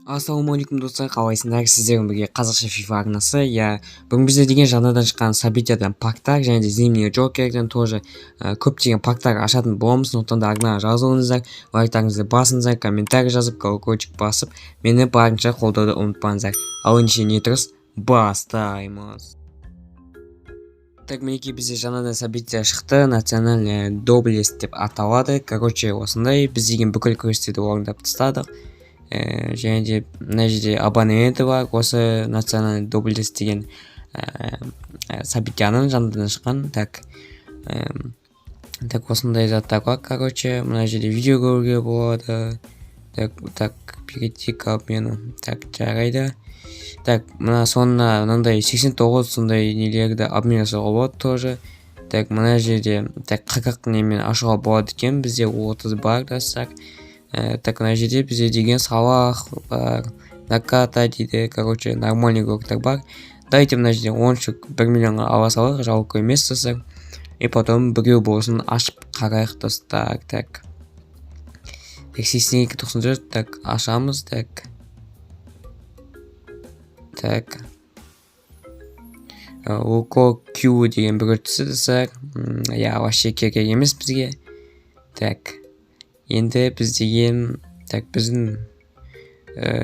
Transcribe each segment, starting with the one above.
Ассалаумағалейкум достар, қалайсыңдар? Сіздермен бірге қазақша FIFA арнасы. Бүгін бізде деген жаңадан шыққан событиядан пактар және де зимний джокерден тоже көптеген пактар ашатын боламыз. Сондықтан да арнаға жазылыңыздар, лайктарыңызды басыңыздар, комментарий жазып, колокольчик басып, мені барынша қолдауды ұмытпаңыздар. Ал ендеше не тұрыс, бастаймыз. Так, мінекей бізде жаңадан события шықты, национальный доблесть деп аталады. Осындай біз деген бүкіл күрестерді орындап тастадық. Және де мына жерде абонементі бар, осы национальный доблесть деген событияның жаңадан шыққан. Так, осындай заттар бар. Мына жерде видео көруге болады. Так, перейти к обмену. Так, жарайды. Так, мына соңына мынандай 89 сондай нелерді обмен жасауға болады тоже. Так, мына жерде 40 немен ашуға болады екен, бізде 30 бар достар. Так, мына жерде бізде деген Салах бар, Наката дейді, нормальный игроктар бар. Дайте мына жерде 1 миллионға ала салайық, жалко емес достар. И потом біреу болсын ашып қарайық достар. Так, 82-94, так, ашамыз, так. Так, Луко Q деген бір өтісі достар. Вообще керек емес бізге. Так, енді біз деген, так, біздің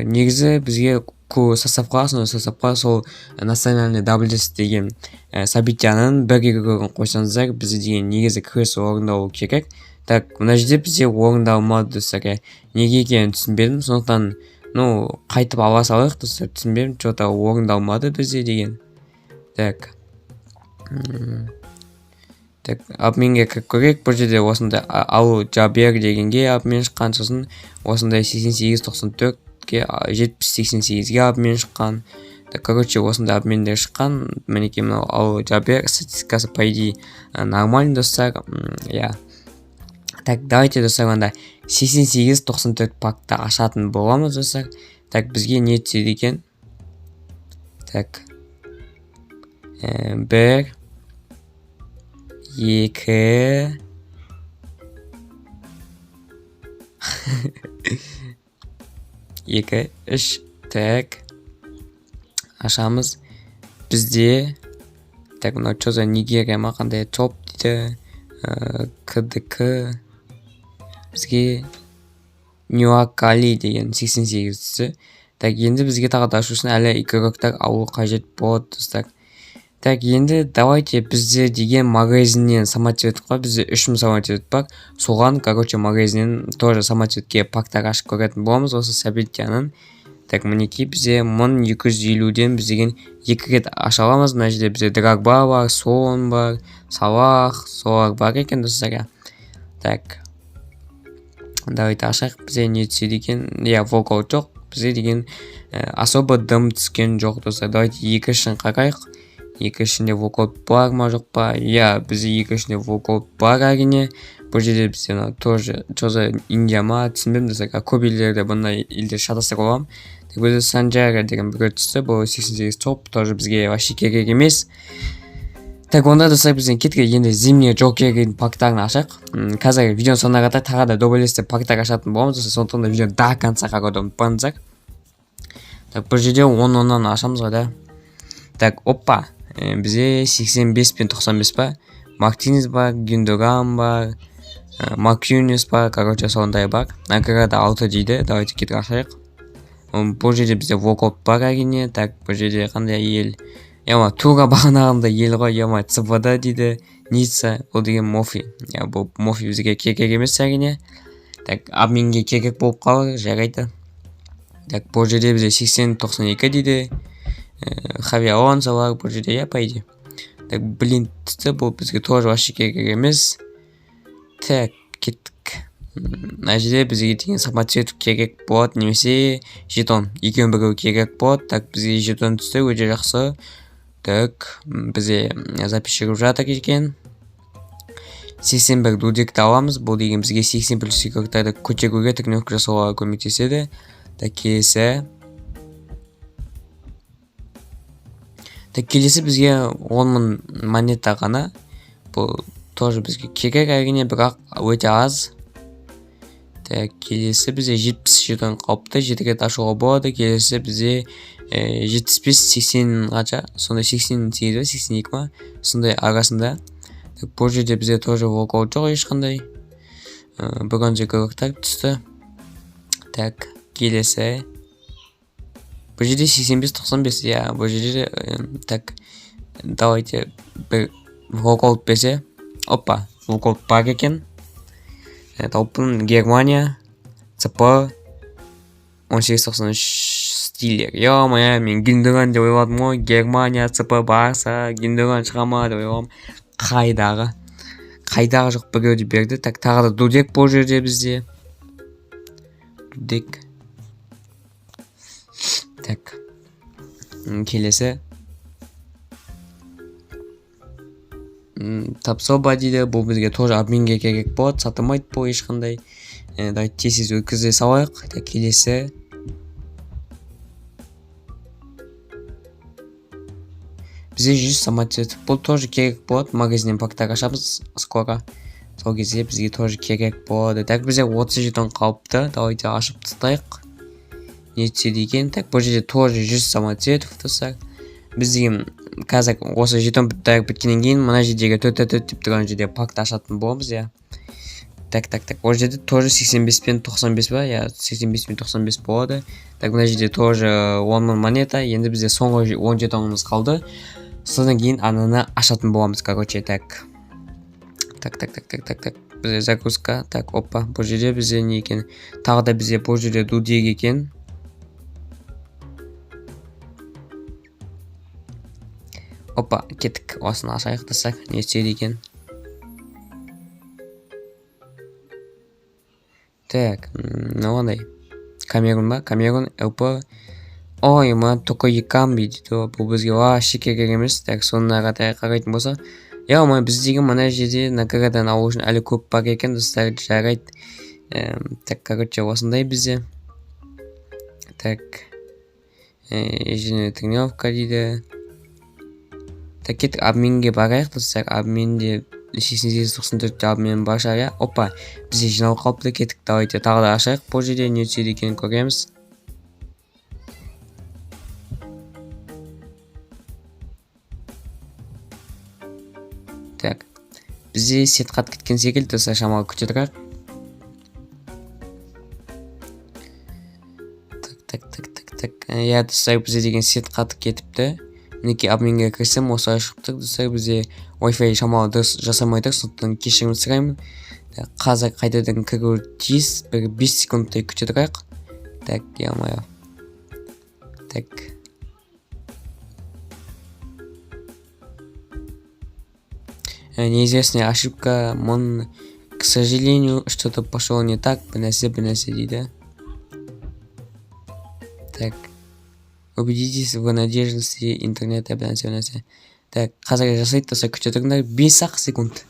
негізі бізге составқа сол национальный доблесть деген событияның бір игрокын қойсаңыздар, бізде деген негізі күрес орындау керек. Так, мына жерде бізде орындалмады достар. Неге екенін түсінбедім, сондықтан қайтып ала салайық достар, түсінбедім, что-то орындалмады бізде деген. Так, так, обменге кіріп көрейік. Бұл жерде осындай алу жабер дегенге обмен шыққан, сосын осындай 88-94-ге 70-88-ге обмен шыққан. Так, осындай обмендер шыққан. Мінекей мынау алу жабер статистикасы по идее нормальный достар. Так, давайте достар, анда 88-94 пакта ашатын боламыз достар. Так, бізге не түседі екен? Так, 1 2 2 3. Так, ашамыз. Бізде, так, мынау что за Нигерия ма қандай топ дейді, КДК. Бізге Ньюакали деген 88-түсі. Так, енді бізге тағы да ашу үшін әлі игроктар алу қажет болады достар. Так, енді давайте бізде деген магазиннен самоцвет қой, бізде 3000 самоцвет бар. Соған, магазиннен тоже самоцветке пактар ашып көретін боламыз осы событияның. Так, мінекей бізде 1250-ден біз деген 2 рет аша аламыз. Мына жерде бізде Драгба бар, Сон бар, Салах, солар бар екен достар. Так, давайте ашайық. Бізде не түседі екен? Волкаут жоқ. Бізде деген особо дым түскен жоқ достар. Давайте 2 үшін қарайық. 2 ішінде волкаут бар ма жоқ па? Бізде 2 ішінде волкаут бар әрине. Бұл жерде бізде тоже чоза Индия ма түсінбедім достар. Көп елдерде бұндай елдер шатастырып аламын. Так, бізде Санджара деген бір түсті. Бұл 88 топ, тоже бізге вообще керек емес. Так, онда достар, бізден кеткен енді зимний джокердің пактарын ашайық. Қазір видеоның соңына қарай тағы да доблесті пактар ашатын боламыз достар. Сондықтан да видеоны до конца қарауды ұмытпаңыздар. Так, бұл жерде 10-10-нан ашамыз ғой да. Так, опа. Бізде 85 пен 95 бар. Мартинес бар, Гюндоган бар, Макюнес бар, сондай бар. Награда 6 дейді. Давайте кетіп ашайық. Бұл жерде бізде волкаут бар әрине. Так, бұл жерде қандай ел? Тура бағанағында ел ғой, ЦВД дейді, Ницца, бұл деген Мофи. Бұл Мофи бізге керек емес әрине. Так, обменге керек болып қалыр, жарайды. Так, бұл жерде бізде 80-92 дейді. Хави Алонсо бар, бұл жерде, по идее. Так, түсті, бұл бізге тоже вообще керек емес. Так, кеттік. Мына жерде бізге деген самоцвет керек болады, немесе жетон. Екеуін бірі керек болады. Так, бізге жетон түсті, өте жақсы. Так, бізде запишігіп жатыр екен. 81 дудекті аламыз. Бұл деген бізге 80 плюс игроктарды көтеруге тренировка жасауға көмектеседі. Так, келесі. Так, келесі бізге 10.000 монета ғана. Бұл тоже бізге керек әрине, бірақ өте аз. Так, келесі бізде 70 жетон қалыпты, 7 рет ашуға болады. Келесі бізде 75-80 қанша, сондай 88 ба, 82 ма, сондай арасында. Так, бұл жерде бізде тоже волкаут жоқ ешқандай. Бронза игроктар түсті. Так, келесі. Бұл жерде 85-95, я, бұл жерде, так, давайте бір волкаут берсе. Опа, волкаут бар екен. Это Open Германия, ЦП, 1893 стилер. Ё-моё, мен Гюндоган деп ойладым ғой. Германия, ЦП барса, Гюндоган шыға ма деп ойладым. Қайдағы жоқ, біреуді берді. Так, тағы да Дудек бұл жерде бізде. Дудек. Так, келесі. Тапсоба дейді, бұл бізге тоже обменге керек болады, сатылмайды бұл ешқандай. Давайте тез өткізе салайық. Келесі. Бізде 100 самоцвет. Бұл тоже керек болады, магазиннен пактар ашамыз скоро. Сол кезде бізге тоже керек болады. Так, бізде 30 жетон қалыпты. Давайте ашып тастайық. Не түседі екен. Так, бұл жерде тоже 100 самоцветов достар. Бізде қазір осы жетон біткеннен кейін мына жердегі 4-4 деп тұрған жерде пакты ашатын боламыз, я. Так. Ол жерде тоже 85 пен 95 ба, я, 85 пен 95 болады. Так, мына жерде тоже 10 000 монета. Енді бізде соңғы 10 жетонымыз қалды. Содан кейін ананы ашатын боламыз, короче, так. Бізде загрузка. Так, опа, бұл жерде бізде не екен? Тағы да бізде бұл жерде Дудек екен. Опа, кеттік. Осыны ашайық дасақ, не істейді екен. Так, мынандай. Камерун ба? Камерун, ЛП. Ой, мына только Екамби дейді. Бұл бізге вообще керек емес. Так, соны қарайтын болса. Я, біз деген мына жерде наградан алу үшін әлі көп бар екен, достар, жарайды. Так, короче, осындай бізде. Так, ежедневная тренировка дейді. Так, кеттік, обменге барайық, достар. Обменде 88-94 обмен бар шығар. Опа, бізде жинау қалыпты, кеттік, давайте тағы да ашайық. Бұл жерде не түседі екенін көреміз. Так, бізде сет қат кеткен секілді, достар, шамалы күте тұрайық. Так. Я, достар, бізде деген сет қат кетіпті. Мінеке обменге кірсем, осылай шықтық, достар, бізде Wi-Fi шамалы дұрыс жасамайдық, сондықтан кешірім сұраймын. Қазір қайтадан кіру тиіс, бір 5 секундтай күте тұрайық. Так, я-моё. Так. Неизвестная ошибка, к сожалению, что-то пошло не так, бір нәрсе дейді. Так. Убедитесь в надежности интернета, бір нәрсе. Так, қазір жасайды, достар, күте тұрыңдар, 5 секунд.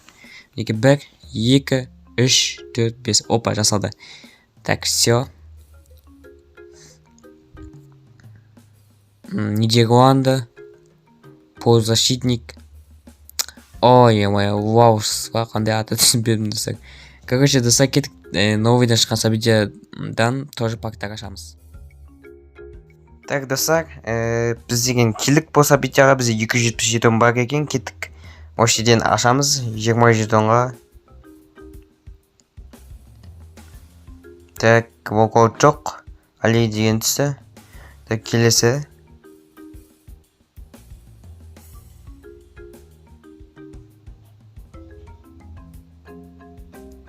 1, 2, 3, 4, 5. Опа, жасалды. Так, все. Нидерланды. Полузащитник. Ой, моя, вау, қандай аты түсінбедім, достар. Короче, достар, кеттік, новыйдан шыққан событиядан тоже пактар ашамыз. Так, достар, біз деген келдік бұл событияға, бізде 270 жетон бар екен, кеттік. Осы жерден ашамыз, 20 жетонға. Так, волкаут жоқ, Али деген түсті. Так, келесі.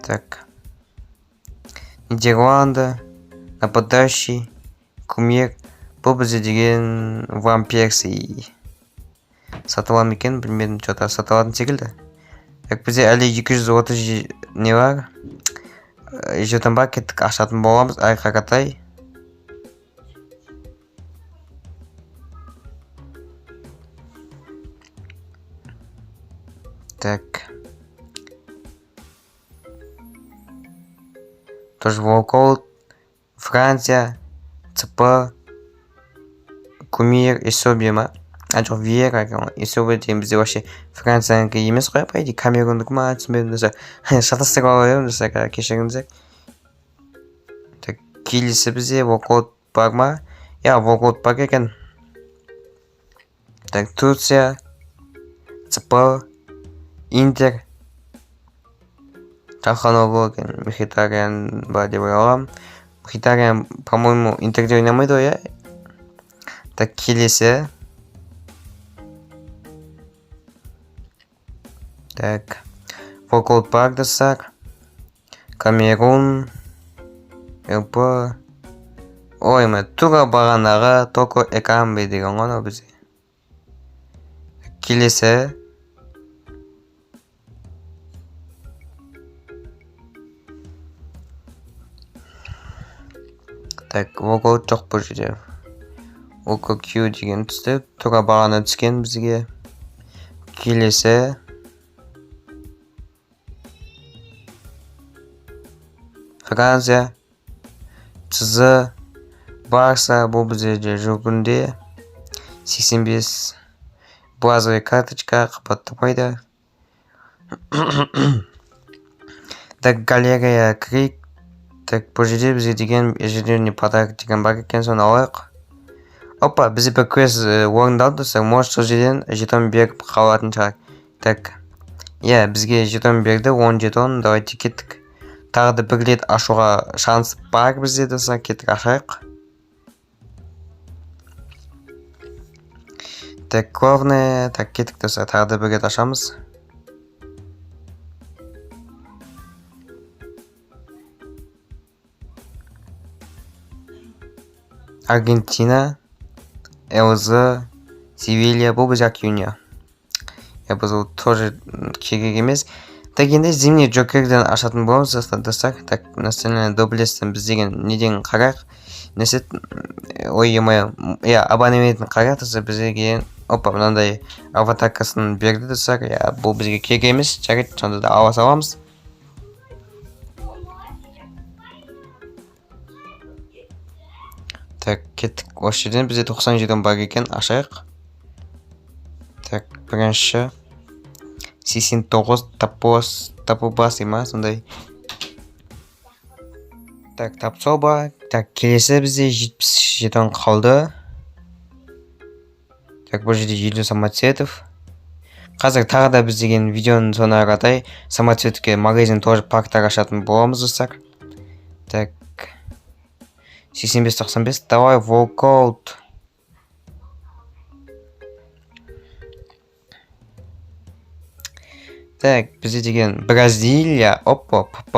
Так. Нидерланды, нападающий, кумир. Бұл бізде деген вампирсы сатылам екен, білмедім, что-то сатылатын секілді. Так, бізде әлі 230 не бар. Жетон бар, кеттік, ашатын боламыз, айқақатай. Так. Тоже волкаут, Франция, ЦП, кумир, Эсобия ма? Жоқ, Вера, Эсобия деген бізде вообще Франциянікі емес қой, по идее, Камерундық ма, түсінбедім, шатастырып алып едім, кешіріңіздер. келесі бізде walkout бар ма? Walkout бар екен. Так, Турция, ЦП, Интер, Траханово екен, Мхитариян бар деп ойлағам. Мхитариян, по-моему, Интерде ойнамайды ғой, Так, келесі. Так, walkout бар десақ. Камерун, ЛП. Ой, тура бағанағы Токо Экамбе деген ғана бізде. Келесі. Так, walkout жоқ бұл жерде. OKQ деген түсті. Тура бағана түскен бізге. Келесі. Франция, ЦЗ, Барса, бұл бізде жүргінде 85 базовый карточка қабаттапайды. Так, галерея Крик. Так, бұл жерде бізге деген ежедневный подарок деген бар екен, соны алайық. Опа, бізде бір квест орындалды, может сол жерден жетон беріп қалатын шығар. Так, бізге жетон берді, 10 жетон, давайте кеттік. Тағы да бір рет ашуға шанс бар бізде десақ, кеттік ашайық. Так, главное, так, кеттік десақ, тағы да бір рет ашамыз. Аргентина, ЛЗ, Севилья, бұл біз Акюня. Біз ол тоже керек емес. Так, енді зимний джокерден ашатын боламыз десақ. Так, национальный доблестен біз деген неден қарақ. Несет, абонементін қарақ десақ бізге. Опа, мынандай аватаркасын берді десақ. Бұл бізге керек емес. Жарайды, сонда да ала саламыз. Так, кеттік. Осы жерден бізде 97 бар екен, ашайық. Так, бірінші 89 тапу бас ема, сондай. Так, тапсол бар. Так, келесі бізде 77 қалды. Так, бұл жерде 50 самоцветов. Қазір тағы да біз деген видеоның соңына қаратай самоцветке магазин тоже парктар ашатын боламыз десақ. Так, 85-95, давай walkout. Так, бізде деген Бразилия, опа, ПП,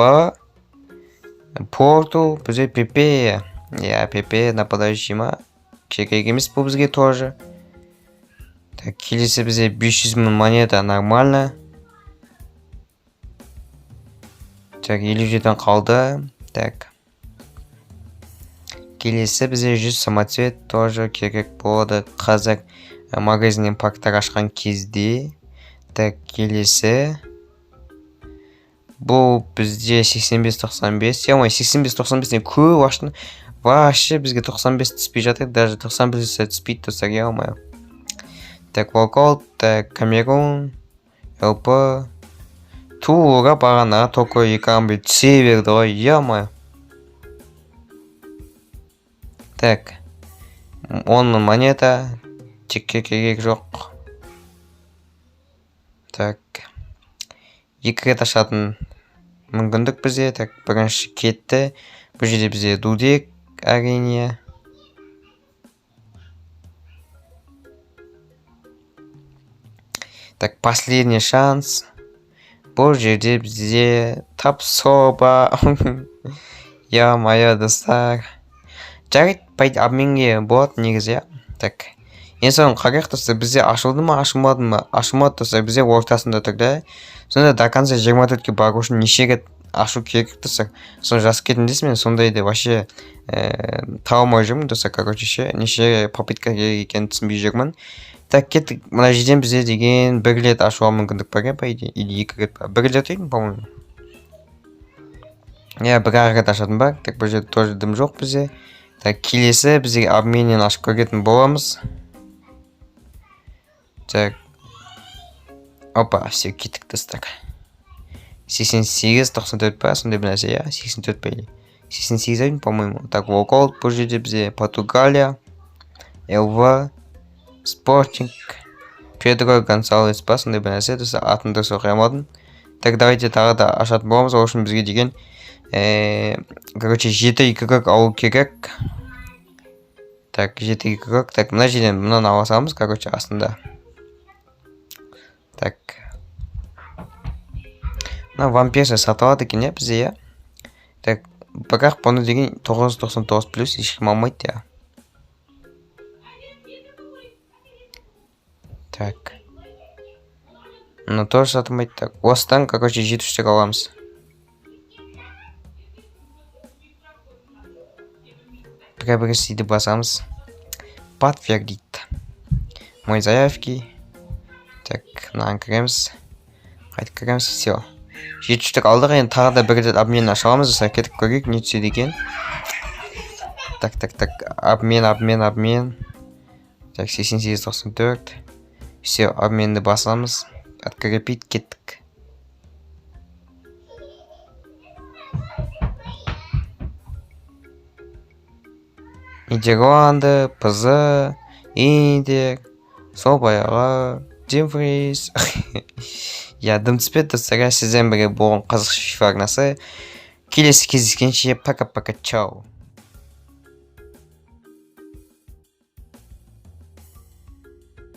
Порту, бізде ПП. ПП нападающий ма. Керек емес бұл бізге тоже. Так, келесі бізде 500 000 монета, нормально. Так, 57 қалды. Так. Келесі бізде 100 самоцвет тоже керек болады. Қазір магазиннен парктар ашқан кезде. Так, келесі. Бұл бізде 85-95. 85-95 көп аштың. Вообще бізге 95 түспей жатыр. Даже 95 түспейді дұрсақ, алмай. Так, walkout, так, Камерун, ЛП. Туға бағана Токо Экамбе түсе берді ғой, алмай. Так, 10 монета. Текке керек жоқ. Так, екі рет ашатын мүмкіндік бізде. Так, бірінші кетті. Бұл жерде бізде Дудек, әрине. Так, последний шанс. Бұл жерде бізде тапсоба. Моя достар. Жарайды, пайды обменге болады негізі. Так, ең соң қарақ тұрса бізде ашылды ма, ашылмады ма? Ашылмады тұрса бізде ортасында тұрды. Сонда до конца 24-ке бару үшін неше рет ашу керек тұрса. Соны жазып кетіндесіз, мен сондайды вообще тауымай жүрмін тұрса, короче, неше попытка керек екенін түсінбей жүрмін. Так, кеттік, мына жерден бізде деген бір рет ашуға мүмкіндік бар, по идее, или екі рет бар. Бір рет екен, по-моему. Бір рет ашатын бар. Так, бұл жерде тоже дым жоқ бізде. Так, келесі бізге обменнен ашып көретін боламыз. Так. Опа, все, кеттік достар. 88-94 па, сондай бір нәрсе, 84 па или 88, по-моему. Так, Волколд бұл жерде бізде Португалия, ЛВ, Спортинг, Педро Гонсалес па, сондай бір нәрсе, атын дұрыс оқи алмадым. Так, давайте тағы да ашатын боламыз. Ол үшін бізге деген короче 7 игрок алу керек. Так, 7 игрок. Так, мына жерден мынаны аласамыз, короче, астында. Так. Мына вампирша сатылады екен, иә, бізде, иә. Так, бірақ бұны деген 999 плюс ешкім алмайды, иә. Так. Мына тоже сатылмайды. Так, осыдан, короче, 7 штук аламыз. Приобрести басамыз. Подтвердить мои заявки. Так, мынаны кіреміз. Қайтып кіреміз, все. 7 штук алдық, енді тағы да бір рет обмен аша аламыз. Кетіп көрейік, не түседі екен. Так, обмен. Так, 8894. Все, обменді басамыз. Открепить, кеттік. Нидерланды, ПЗ, Индия, сол баяғы, Демфрис. Я дым түспеді, достар, сізден бірге болған қызық FIFA арнасы. Келесі кездескенше, пока-пока, чау.